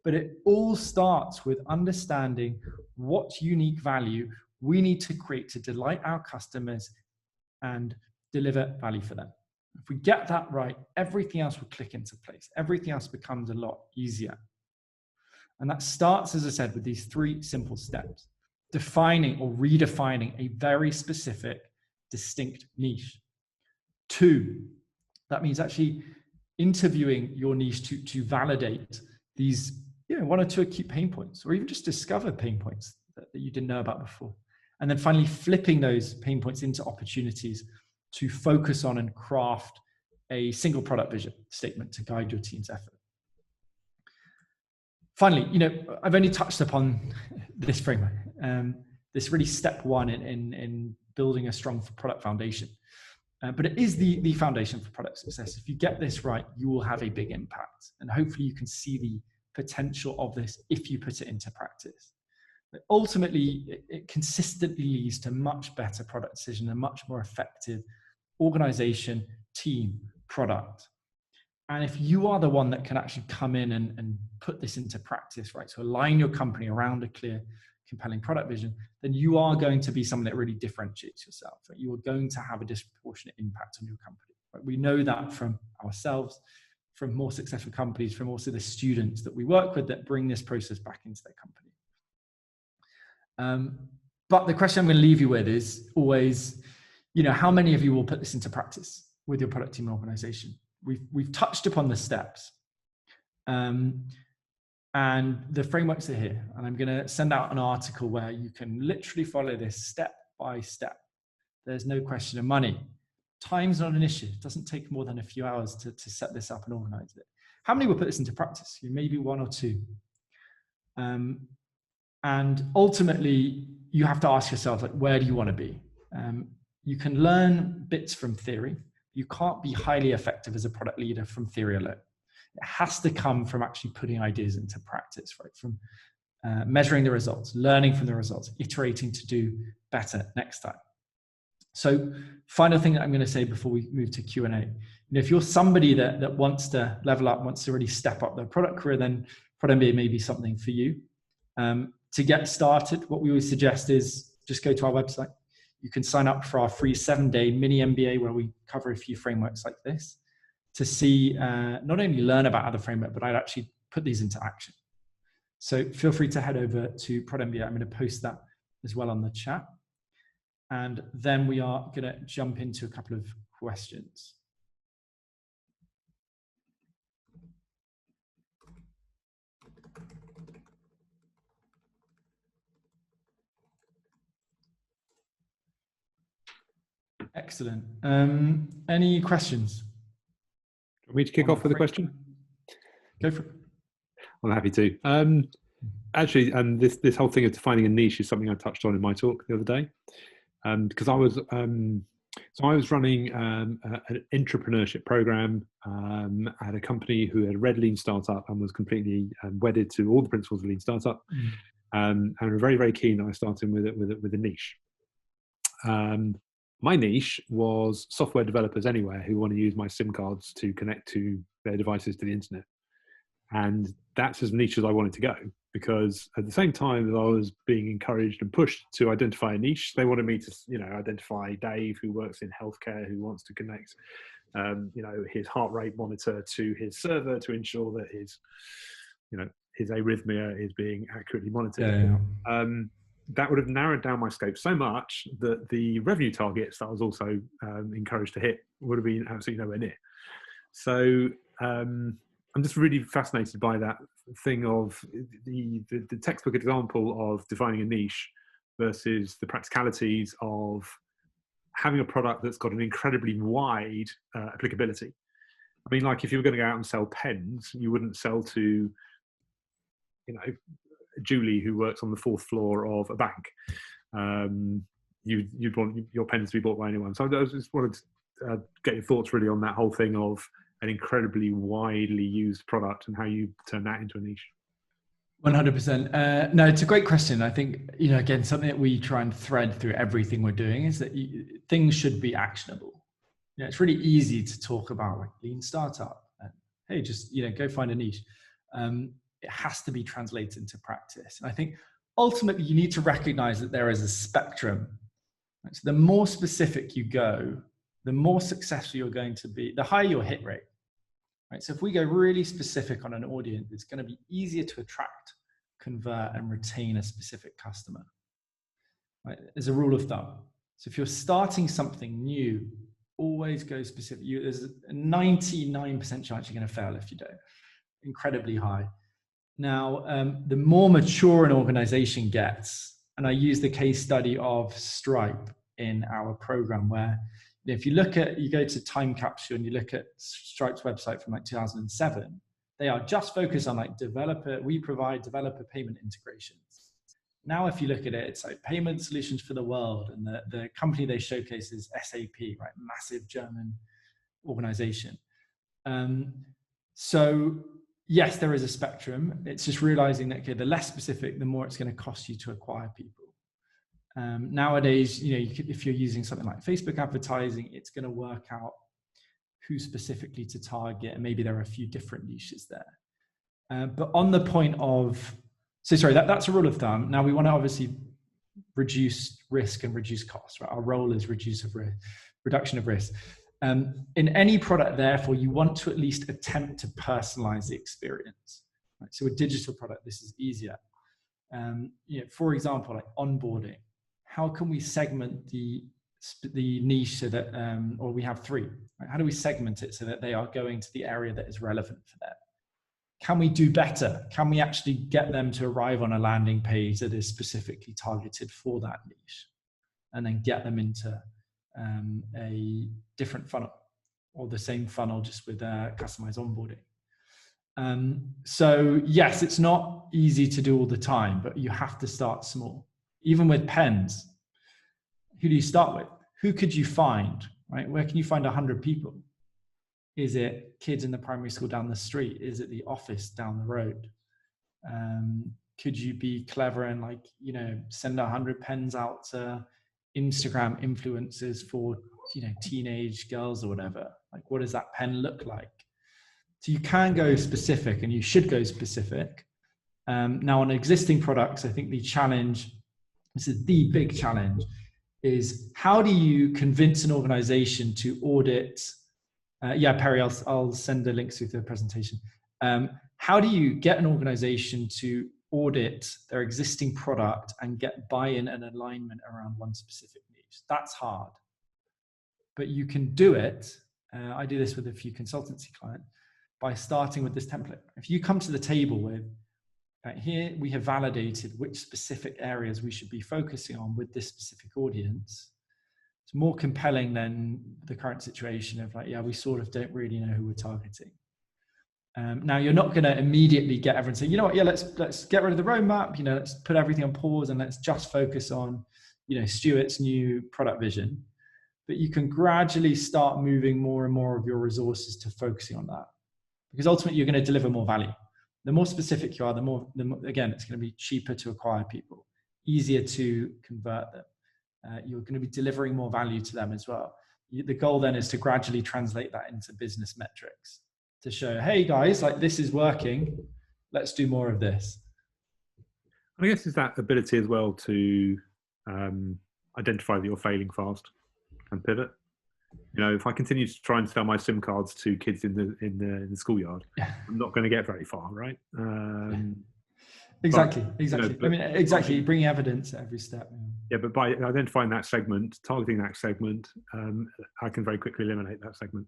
But it all starts with understanding what unique value we need to create to delight our customers and deliver value for them. If we get that right, everything else will click into place. Everything else becomes a lot easier. And that starts, as I said, with these 3 simple steps: defining or redefining a very specific, distinct niche. 2, that means actually interviewing your niche to validate these 1 or 2 acute pain points, or even just discover pain points that you didn't know about before. And then finally flipping those pain points into opportunities to focus on and craft a single product vision statement to guide your team's effort. Finally, I've only touched upon this framework, this really step 1 in building a strong product foundation. But it is the foundation for product success. If you get this right, you will have a big impact. And hopefully you can see the potential of this if you put it into practice. But ultimately, it consistently leads to much better product decision and much more effective organization, team, product. And if you are the one that can actually come in and put this into practice, right, so align your company around a clear, compelling product vision, then you are going to be someone that really differentiates yourself. Right? You are going to have a disproportionate impact on your company. Right? We know that from ourselves, from more successful companies, from also the students that we work with that bring this process back into their company. But the question I'm going to leave you with is always, how many of you will put this into practice with your product team and organization? We've touched upon the steps, and the frameworks are here. And I'm going to send out an article where you can literally follow this step by step. There's no question of money. Time's not an issue. It doesn't take more than a few hours to set this up and organize it. How many will put this into practice? Maybe 1 or 2. And ultimately, you have to ask yourself, where do you want to be? You can learn bits from theory. You can't be highly effective as a product leader from theory alone. It has to come from actually putting ideas into practice, right? From measuring the results, learning from the results, iterating to do better next time. So final thing that I'm going to say before we move to Q&A, if you're somebody that wants to level up, wants to really step up their product career, then Prod MBA may be something for you. To get started, what we always suggest is just go to our website. You can sign up for our free 7-day mini MBA where we cover a few frameworks like this. to see, not only learn about other framework, but I'd actually put these into action. So feel free to head over to Prod MBA. I'm going to post that as well on the chat. And then we are going to jump into a couple of questions. Excellent. Any questions? Want me to kick off with a question? Go for it. I'm happy to. Actually, this whole thing of defining a niche is something I touched on in my talk the other day, because I was running an entrepreneurshry program at a company who had read Lean Startup and was completely wedded to all the principles of Lean Startup, and were very, very keen that I started with a niche. My niche was software developers anywhere who want to use my SIM cards to connect to their devices to the internet. And that's as niche as I wanted to go, because at the same time that I was being encouraged and pushed to identify a niche, they wanted me to, identify Dave, who works in healthcare, who wants to connect, his heart rate monitor to his server to ensure that his arrhythmia is being accurately monitored. Yeah. That would have narrowed down my scope so much that the revenue targets that I was also encouraged to hit would have been absolutely nowhere near. So I'm just really fascinated by that thing of the textbook example of defining a niche versus the practicalities of having a product that's got an incredibly wide applicability. I mean, like if you were going to go out and sell pens, you wouldn't sell to, Julie, who works on the 4th floor of a bank. You'd want your pens to be bought by anyone. So I just wanted to get your thoughts really on that whole thing of an incredibly widely used product and how you turn that into a niche. 100%. No, it's a great question. I think, again, something that we try and thread through everything we're doing is that things should be actionable. It's really easy to talk about like Lean Startup and, hey, just, go find a niche. It has to be translated into practice. And I think ultimately you need to recognize that there is a spectrum. Right? So the more specific you go, the more successful you're going to be, the higher your hit rate. Right? So if we go really specific on an audience, it's going to be easier to attract, convert, and retain a specific customer. Right? As a rule of thumb. So if you're starting something new, always go specific. There's a 99% chance you're going to fail if you don't. Incredibly high. Now, the more mature an organization gets, and I use the case study of Stripe in our program, where if you go to Time Capsule and you look at Stripe's website from like 2007, they are just focused on like we provide developer payment integrations. Now, if you look at it, it's like payment solutions for the world. And the company they showcase is SAP, right? Massive German organization. So yes, there is a spectrum. It's just realizing that, okay, the less specific, the more it's going to cost you to acquire people. Nowadays, if you're using something like Facebook advertising, it's going to work out who specifically to target, and maybe there are a few different niches there. But on the point of, that's a rule of thumb. Now we want to obviously reduce risk and reduce costs, right? Our role is reduction of risk. In any product, therefore, you want to at least attempt to personalize the experience. Right? So a digital product, this is easier. For example, like onboarding. How can we segment the niche so that, or we have 3, right? How do we segment it so that they are going to the area that is relevant for them? Can we do better? Can we actually get them to arrive on a landing page that is specifically targeted for that niche, and then get them into a different funnel, or the same funnel just with customized onboarding? So yes, it's not easy to do all the time, but you have to start small. Even with pens, who do you start with? Who could you find, right? Where can you find 100 people? Is it kids in the primary school down the street? Is it the office down the road? Could you be clever and send 100 pens out to Instagram influencers for teenage girls or whatever? Like, what does that pen look like? So you can go specific, and you should go specific. Now on existing products, I think this is the big challenge, is how do you convince an organization to audit Yeah, Perry, I'll send the links through to the presentation. How do you get an organization to audit their existing product and get buy-in and alignment around one specific niche? That's hard, but you can do it. I do this with a few consultancy clients by starting with this template. If you come to the table with, here we have validated which specific areas we should be focusing on with this specific audience, it's more compelling than the current situation of like, yeah, we sort of don't really know who we're targeting. Now you're not going to immediately get everyone saying, you know what, yeah, let's get rid of the roadmap, you know, let's put everything on pause and let's just focus on, you know, Stuart's new product vision. But you can gradually start moving more and more of your resources to focusing on that, because ultimately you're going to deliver more value. The more specific you are, the more again, it's going to be cheaper to acquire people, easier to convert them. You're going to be delivering more value to them as well. The goal then is to gradually translate that into business metrics to show, hey guys, like this is working. Let's do more of this. I guess it's that ability as well to identify that you're failing fast and pivot. You know, if I continue to try and sell my SIM cards to kids in the schoolyard, yeah, I'm not going to get very far, right? Exactly. You know, bringing evidence at every step. Yeah, but by identifying that segment, targeting that segment, I can very quickly eliminate that segment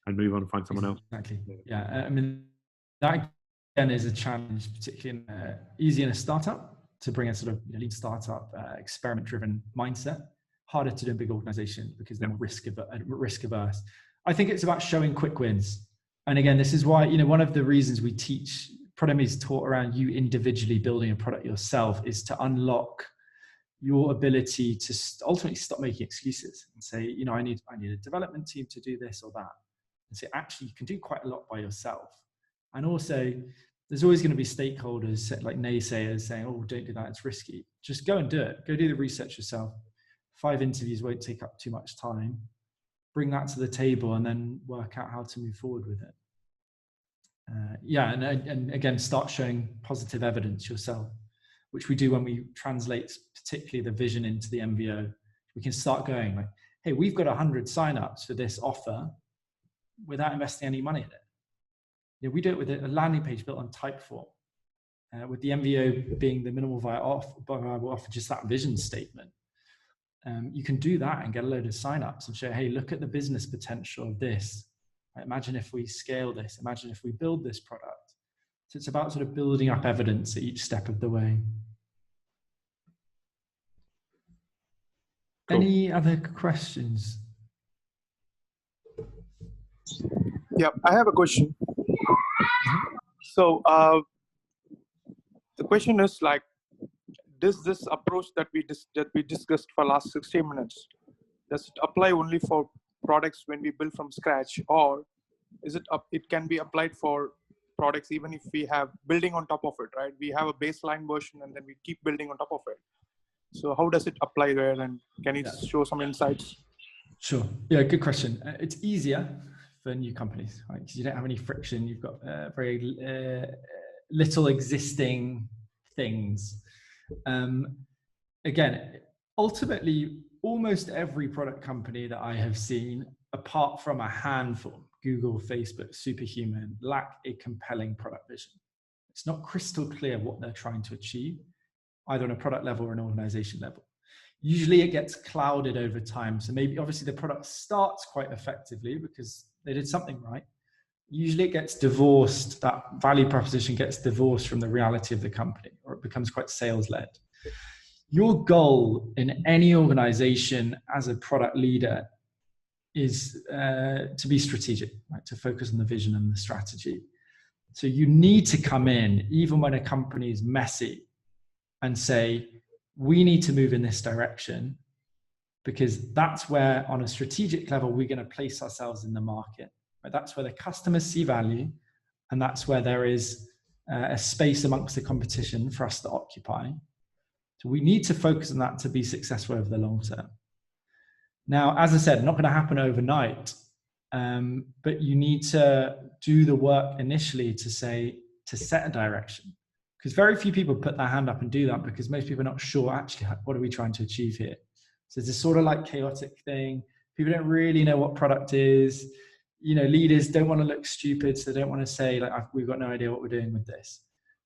and move on and find someone else. Exactly. Yeah, I mean, that again is a challenge, particularly easy in a startup to bring a sort of lean startup, experiment-driven mindset. Harder to do in big organizations because they're more risk averse. I think it's about showing quick wins. And again, this is why, you know, one of the reasons we teach, Prod MBA is taught around you individually building a product yourself, is to unlock your ability to ultimately stop making excuses and say, you know, I need a development team to do this or that. And say, actually, you can do quite a lot by yourself. And also, there's always going to be stakeholders like naysayers saying, oh, don't do that, it's risky. Just go and do it. Go do the research yourself. 5 interviews won't take up too much time. Bring that to the table and then work out how to move forward with it. And again, start showing positive evidence yourself, which we do when we translate particularly the vision into the MVO. We can start going like, hey, we've got 100 signups for this offer without investing any money in it. You know, we do it with a landing page built on Typeform, with the MVO being the minimal viable offer, just that vision statement. You can do that and get a load of signups and show, hey, look at the business potential of this. Imagine if we scale this. Imagine if we build this product. So it's about sort of building up evidence at each step of the way. Cool. Any other questions? Yeah, I have a question. So the question is like, does this approach that we discussed for last 60 minutes, does it apply only for products when we build from scratch, or is it can be applied for products even if we have building on top of it, right? We have a baseline version and then we keep building on top of it. So how does it apply there, and can you show some insights? Sure. Yeah, good question. It's easier for new companies, right? Because you don't have any friction. You've got very little existing things. Again, ultimately, almost every product company that I have seen, apart from a handful, Google, Facebook, Superhuman, lack a compelling product vision. It's not crystal clear what they're trying to achieve, either on a product level or an organization level. Usually it gets clouded over time. So maybe obviously the product starts quite effectively because they did something right. Usually it gets divorced, that value proposition gets divorced from the reality of the company, or it becomes quite sales-led. Your goal in any organization as a product leader is to be strategic, right? To focus on the vision and the strategy. So you need to come in, even when a company is messy, and say, we need to move in this direction, because that's where, on a strategic level, we're going to place ourselves in the market. Right? That's where the customers see value, and that's where there is a space amongst the competition for us to occupy. So we need to focus on that to be successful over the long term. Now, as I said, not going to happen overnight, but you need to do the work initially to set a direction. Because very few people put their hand up and do that, because most people are not sure actually what are we trying to achieve here. So it's this sort of like chaotic thing. People don't really know what product is. Leaders don't want to look stupid, so they don't want to say like, we've got no idea what we're doing with this.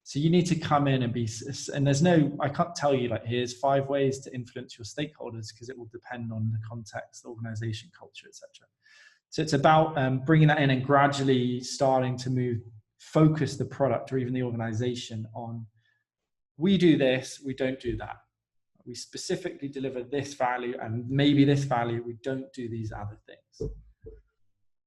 So you need to come in and I can't tell you like, here's 5 ways to influence your stakeholders, because it will depend on the context, the organization, culture, etc. So it's about bringing that in and gradually starting to focus the product or even the organization on, we do this, we don't do that. We specifically deliver this value, and maybe this value, we don't do these other things.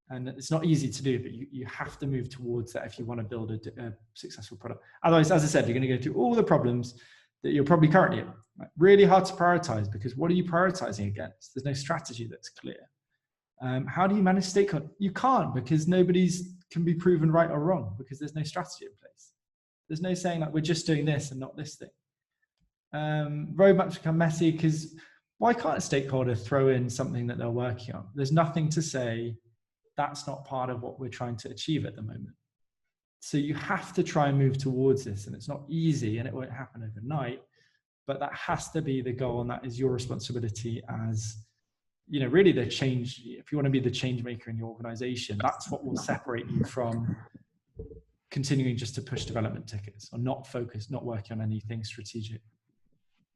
And it's not easy to do, but you have to move towards that if you want to build a successful product. Otherwise, as I said, you're going to go through all the problems that you're probably currently in. Right? Really hard to prioritize, because what are you prioritizing against? There's no strategy that's clear. How do you manage stakeholders? You can't, because nobody's can be proven right or wrong, because there's no strategy in place. There's no saying like, we're just doing this and not this thing. Roadmaps become messy, because why can't a stakeholder throw in something that they're working on? There's nothing to say that's not part of what we're trying to achieve at the moment. So you have to try and move towards this, and it's not easy and it won't happen overnight, but that has to be the goal, and that is your responsibility as, really the change. If you want to be the change maker in your organization, that's what will separate you from continuing just to push development tickets or not working on anything strategic.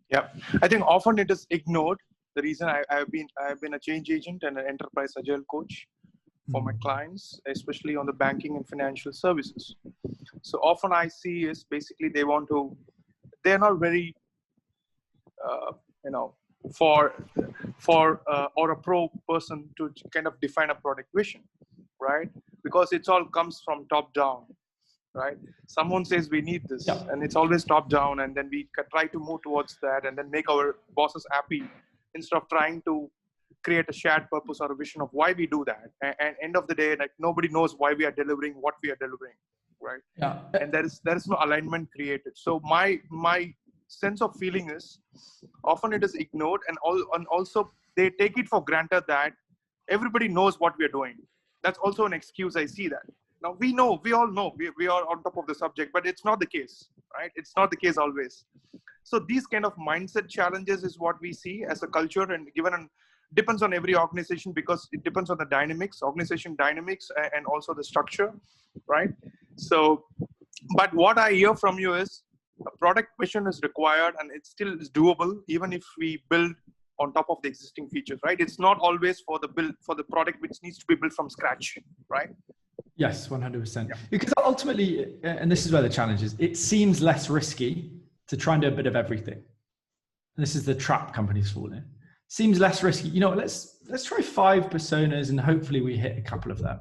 Yeah, I think often it is ignored. The reason I've been a change agent and an enterprise agile coach for my clients, especially on the banking and financial services. So often I see is basically they're not very, or a pro person to kind of define a product vision, right? Because it's all comes from top down, right? Someone says we need this, and it's always top down, and then we try to move towards that and then make our bosses happy instead of trying to create a shared purpose or a vision of why we do that. And end of the day, like, nobody knows why we are delivering what we are delivering, right? Yeah. And there is no alignment created. So my sense of feeling is often it is ignored, and also they take it for granted that everybody knows what we are doing. That's also an excuse. I see that. Now we all know we are on top of the subject, but it's not the case, right? It's not the case always. So these kind of mindset challenges is what we see as a culture, and depends on every organization, because it depends on the dynamics, organization dynamics, and also the structure, right? So, but what I hear from you is a product vision is required, and it still is doable even if we build on top of the existing features, right? It's not always for the product which needs to be built from scratch, right? Yes, 100%. Yeah. Because ultimately, and this is where the challenge is, it seems less risky to try and do a bit of everything. And this is the trap companies fall in. Seems less risky. Let's try 5 personas and hopefully we hit a couple of them.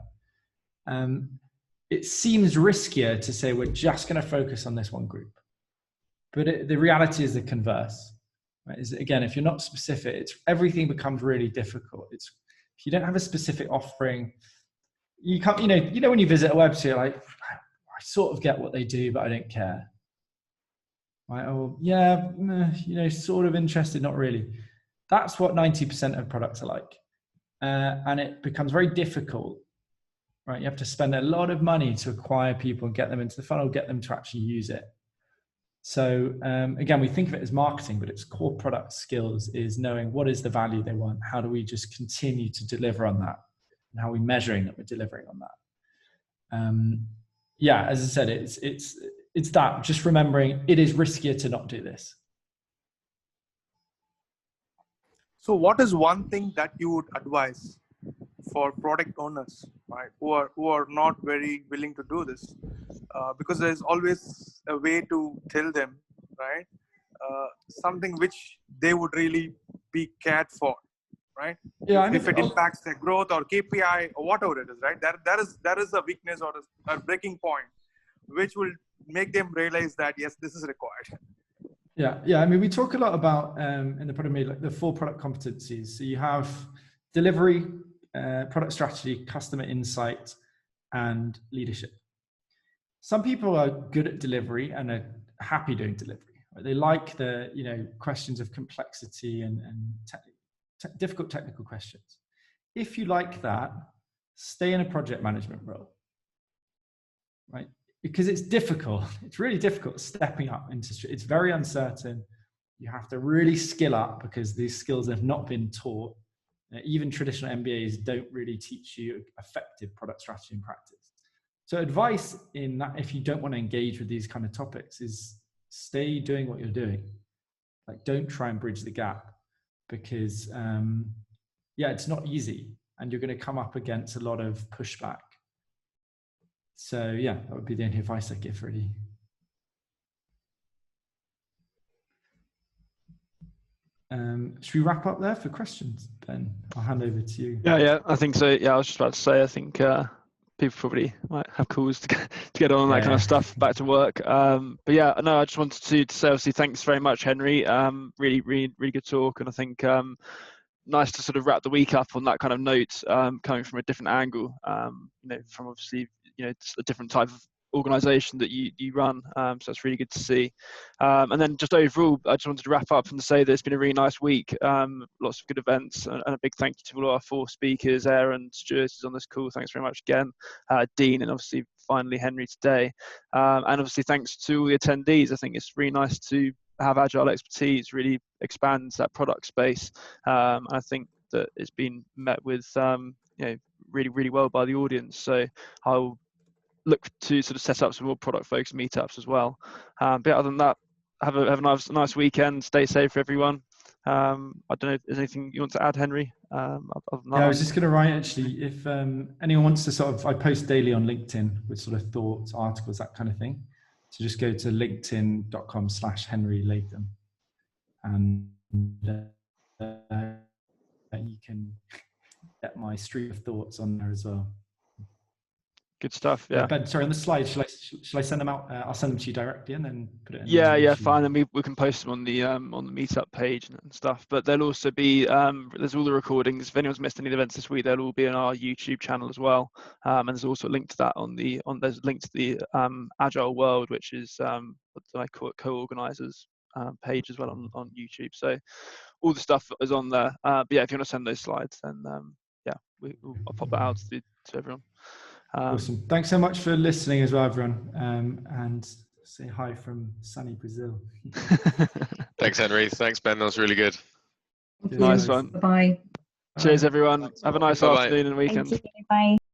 It seems riskier to say we're just going to focus on this one group. But the reality is the converse. Right? Again, if you're not specific, everything becomes really difficult. If you don't have a specific offering, you can't, when you visit a website, like, I sort of get what they do, but I don't care. Right? Oh, yeah, sort of interested, not really. That's what 90% of products are like. And it becomes very difficult, right? You have to spend a lot of money to acquire people and get them into the funnel, get them to actually use it. So again, we think of it as marketing, but its core product skills is knowing what is the value they want. How do we just continue to deliver on that? And how are we measuring that we're delivering on that? As I said, it's that, just remembering it is riskier to not do this. So what is one thing that you would advise for product owners, right, who are not very willing to do this? Because there's always a way to tell them, right, something which they would really be cared for, right? Yeah, if it impacts their growth or KPI or whatever it is, right? That is a weakness or a breaking point, which will make them realize that, yes, this is required. Yeah. I mean, we talk a lot about in the product MBA, like the 4 product competencies. So you have delivery, product strategy, customer insight, and leadership. Some people are good at delivery and are happy doing delivery. Right? They like the questions of complexity and difficult technical questions. If you like that, stay in a project management role, right? Because it's difficult. It's really difficult stepping up into. It's very uncertain. You have to really skill up because these skills have not been taught. Even traditional MBAs don't really teach you effective product strategy in practice. So advice in that, if you don't want to engage with these kind of topics, is stay doing what you're doing. Like, don't try and bridge the gap, because yeah, it's not easy, and you're going to come up against a lot of pushback. So yeah, that would be the only advice I give, really. Should we wrap up there for questions, Ben? I'll hand over to you. Yeah, I think so. Yeah, I was just about to say, I think people probably might have calls to get on that kind of stuff back to work. But yeah, no, I just wanted to say, obviously, thanks very much, Henry. Really good talk, and I think nice to sort of wrap the week up on that kind of note, coming from a different angle. From obviously, it's a different type of organisation that you run, so it's really good to see. And then just overall, I just wanted to wrap up and say that it's been a really nice week. Lots of good events, and a big thank you to all our 4 speakers. Aaron, Stuart is on this call, thanks very much again. Dean, and obviously finally Henry today. And obviously thanks to all the attendees. I think it's really nice to have Agile Expertise really expands that product space. I think that it's been met with really well by the audience. So I'll look to sort of set up some more product focused meetups as well. But other than that, have a nice weekend. Stay safe, everyone. I don't know if there's anything you want to add, Henry. Yeah, I was just going to write, actually, if anyone wants to sort of, I post daily on LinkedIn with sort of thoughts, articles, that kind of thing. So just go to linkedin.com/Henry Latham, and you can get my stream of thoughts on there as well. Good stuff. Yeah. Ben, sorry, on the slide, shall I send them out? I'll send them to you directly and then put it in. Yeah, fine. And we can post them on the meetup page and stuff. But there'll also be there's all the recordings. If anyone's missed any of the events this week, they'll all be on our YouTube channel as well. And there's also a link to that there's a link to the Agile World, which is what I call it, co-organisers page as well on YouTube. So all the stuff is on there. But yeah, if you want to send those slides, then I'll pop that out to everyone. Awesome. Thanks so much for listening as well, everyone. And say hi from sunny Brazil. Thanks, Henry. Thanks, Ben. That was really good. Nice one. Bye. Cheers, everyone. Have a nice afternoon and weekend. Thank you. Bye.